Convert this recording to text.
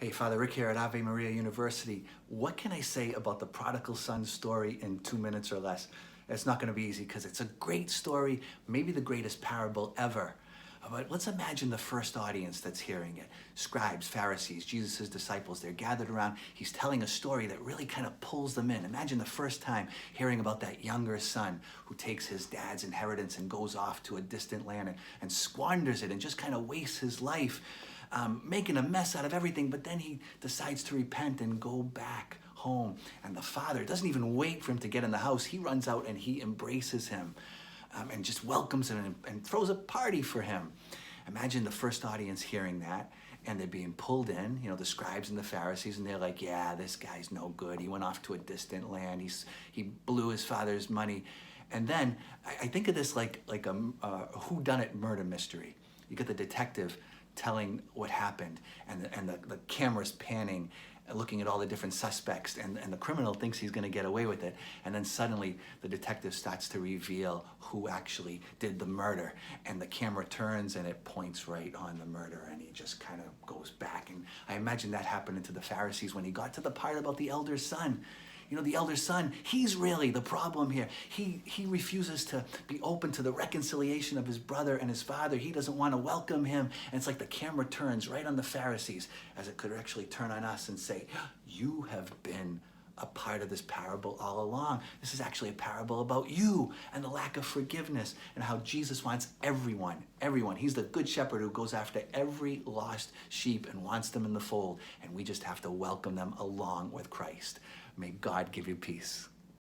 Hey, Father Rick here at Ave Maria University. What can I say about the prodigal son story in 2 minutes or less? It's not going to be easy because it's a great story, maybe the greatest parable ever. But let's imagine the first audience that's hearing it. Scribes, Pharisees, Jesus' disciples, they're gathered around. He's telling a story that really kind of pulls them in. Imagine the first time hearing about that younger son who takes his dad's inheritance and goes off to a distant land and squanders it and just kind of wastes his life, making a mess out of everything. But then he decides to repent and go back home. And the father doesn't even wait for him to get in the house. He runs out and he embraces him. And just welcomes him and throws a party for him. Imagine the first audience hearing that, and they're being pulled in, the scribes and the Pharisees, and they're like, yeah, this guy's no good. He went off to a distant land. He blew his father's money. And then I think of this like a whodunit murder mystery. You get the detective telling what happened, and the camera's panning, looking at all the different suspects, and the criminal thinks he's going to get away with it, and then suddenly the detective starts to reveal who actually did the murder, and the camera turns and it points right on the murder, and he just kind of goes back. And I imagine that happened to the Pharisees when he got to the part about the elder son. The elder son, he's really the problem here. He refuses to be open to the reconciliation of his brother and his father. He doesn't want to welcome him. And it's like the camera turns right on the Pharisees, as it could actually turn on us and say, you have been a part of this parable all along. This is actually a parable about you and the lack of forgiveness and how Jesus wants everyone. He's the good shepherd who goes after every lost sheep and wants them in the fold. And we just have to welcome them along with Christ. May God give you peace.